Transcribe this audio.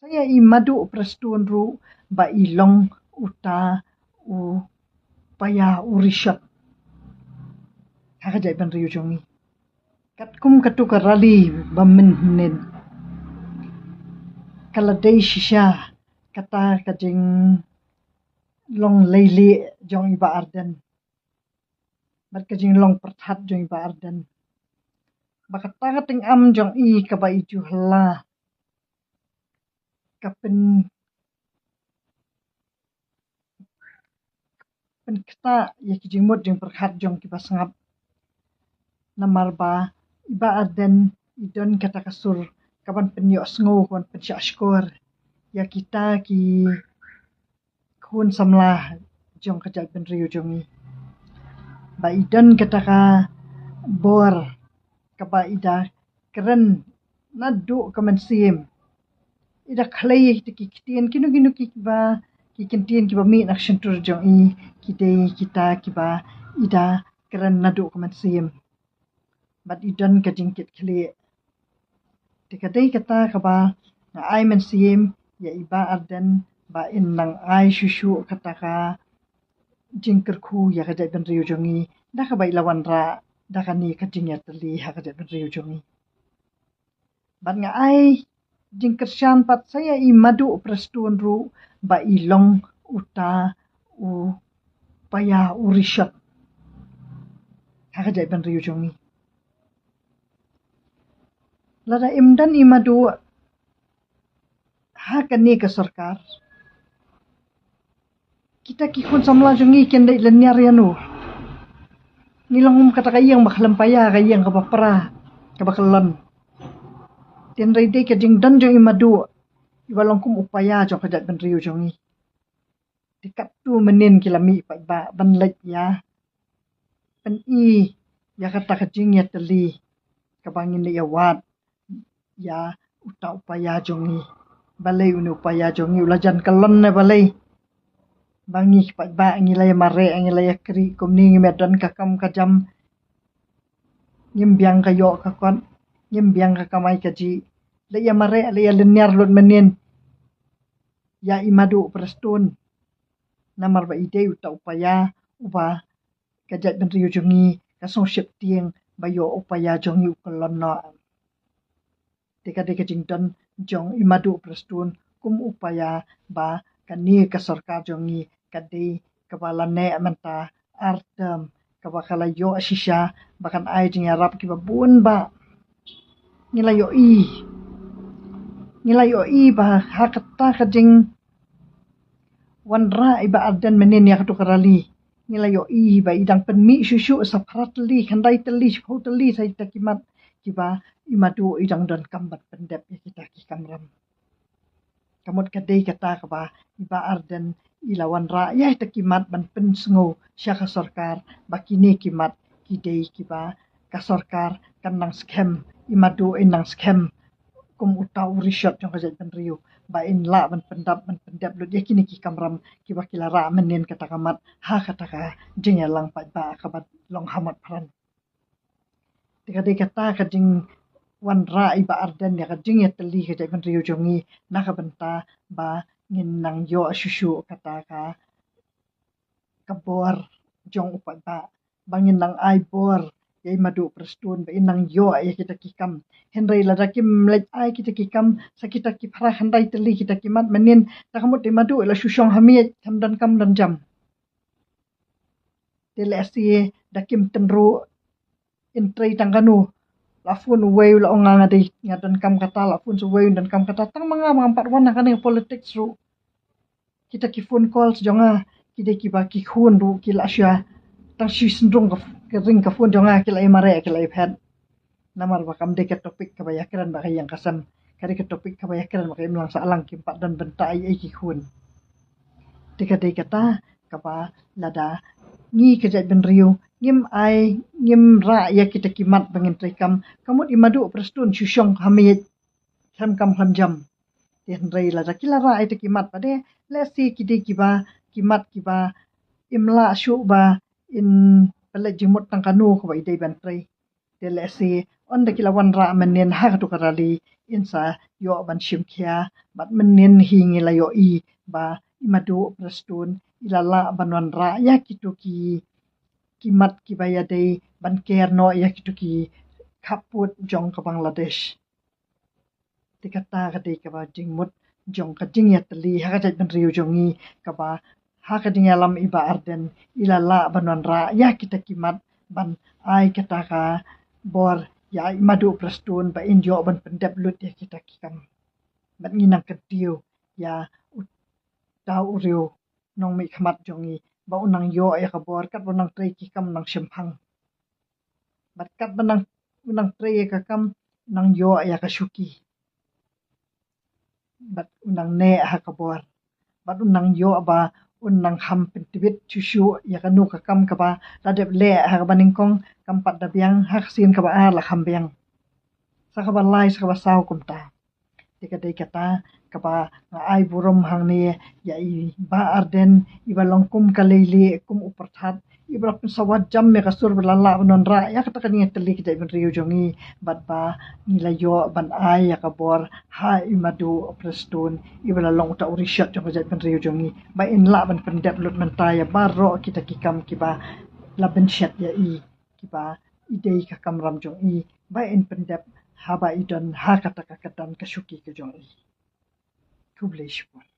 Saya imadu prestun ru ba ilong uta u paya urishat. Haka jay ban riyo jongi. Katkum katu karali bamin kaladay shisha kata kajing long leili jong iba arden. Bat kajing long perthat jong iba arden. Bakata kating am jong i kaba iju hala. Kapen kita ya kijing mot jong perhat jong kiba sangap. Namar ba iba arden idon kata kasur kaban penyok sengo kaban pensyak skor. Ya kita ki kun samlah jong kajat penriu jongi. Ba idon kata ka bor kaba ida keren nadu kaman sim. Ida klay tikikitian kinu kiba kikintian kiba mi nak sentur jong i kita kiba ida keren nadu kaman sim. Bat idon kajingkit klay. Tikadai kata kaba na ai men sim ya iba arden ba innang ai shushu kata ka jingkerku ya kajat penriu jongi. Dah kaba ilawan ra dah kani kajing ya teli ha kajat penriu jongi. Bat nga ai jingkersyan pat saya imadu prestun ru ba ilong uta u paya urishat. Ha kajat penriu jongi. Lada imdan imadu ha kani ke sarkar. Kita kikun samla jongi kendai lenyar yanu. Nilong kata kayang bakhalam paya kayang kapapra kabakalon. Tian raide kajing dan jong imadu iwalong kum upaya jong kajat penriu jongi. Dikat tu menin kilami pa ba banlet ya. Pen i ya kata kajing ya teli kabangin ya wat ya uta upaya jongi. Balai unu upaya jongi ulajan kalon na balai. Bangi pat ba ngilay mare ngilay kri kumni medan kakam kajam nyembiang kayo kakon nyembiang kakamai kaji laya mare laya lenyar lot menin ya imadu prestun namar ba ide uta upaya uba kajat penriu jongi kasong syep tieng bayo upaya jongi ukolon no tikade kajing don jong imadu prestun kum upaya ba kani ka sarkar jongi kadi kepala ne menta artem kabakala yo shisha bakan ai jing arab ki babun ba nilayo i ba hakata kajing wanra iba arden menin ya katu karali nilayo i ba idang penmi shushu saprat li khandai teli shau teli sai takimat kiba imadu idang don kambat pendep ya kita ki kamram kamut kadai kata kaba iba arden ilawan rakyat takimat ban pensengo syaka sarkar bakini kimat kidei kiba ka sarkar kanang scam imadu inang scam kum utau rishat jong kajat penriu ba in la ban pendap lu dia kini ki kamram kiba kilara menin kata kamat ha kata ka jenyalang pat ba kabat long hamat paran tikadai kata kajing wan ra iba arden ya kajing ya teli kajat penriu jongi nakabenta ba ngin nang yo shushu kata ka kabor jong upat ba bangin nang ai bor yai madu prestun ba inang yo ya kita kikam henry lada kim lek ai kita kikam sakita ki phara handai teli kita kimat menin takamut de madu la shushong hamit tamdan kam dan jam tele asi dakim tenru intri tangkanu lafun wei la onga ngadi ngadan kam kata lafun su wei dan kam kata tang manga mampat wana kan politics ru kita ki phone calls jonga kide ki ba ki khun ru ki la sha tang shi sindrong ka ring ka phone jonga ki la mare ki la phet namar ba kam de ke topik ka ba yakran ba yang kasam kari ke topik ka ba yakran ba lang sa alang ki pat dan bentai ai ki khun tika de kata ka ba lada ngi ke jat ben riu ngim ai ngim ra ya kita kimat bangin trikam kamut imadu prestun shushong hamit ham kam hanjam tian rei la kila ra ai kimat pade lesi kidi kiba kimat kiba imla shu ba in pele jimut tangkanu ko ba idai ban trei de lesi on da kilawan ra menen ha tu karali insa yo ban shimkhia bat menen hingi la yo I ba imadu prastun ilala banwan ra ya kituki kimat kibaya dei ban ker no ya kituki kaput jong ka Bangladesh tikata ka dei ka ba jingmut jong ka jingya tali ha ka ban riu jongi ka ba ha ka ding alam iba arden ilala banwan ra ya kita kimat ban ai kata ka bor ya madu prastun ba injo ban pendep lut ya kita kikam ban nginang ketiu ya tau riu nong mi khamat jongi ba unang yo ya ka bor kat unang trei kikam nang shemphang bat kat banang unang trei ka kam nang yo ya ka shuki bat unang ne ha ka bor bat unang yo ba unang ham pentibit chushu ya ka nu ka kam ka ba ladep le ha ka baningkong kam pat da biang ha sin ka ba la kham biang sa ka ba lai sa ka ba sau kum ta tika dei kata kapa nga ai burom hang ni ya I ba arden iba longkum kalili kum uperthat ibra pun sawat jam me kasur belala non ra ya kata kan ngi teli kita ibn riu jongi bat ba nila yo ban ai ya kabor ha imadu prestun ibra long ta urishat jong ja ibn riu jongi ba in la ban pendep lut mentaya baro kita kikam kiba la ben shat ya I kiba idei ka kamram jong I ba in pendep haba idon ha kata ka katan ka shuki ka jong I Kublai Shpon.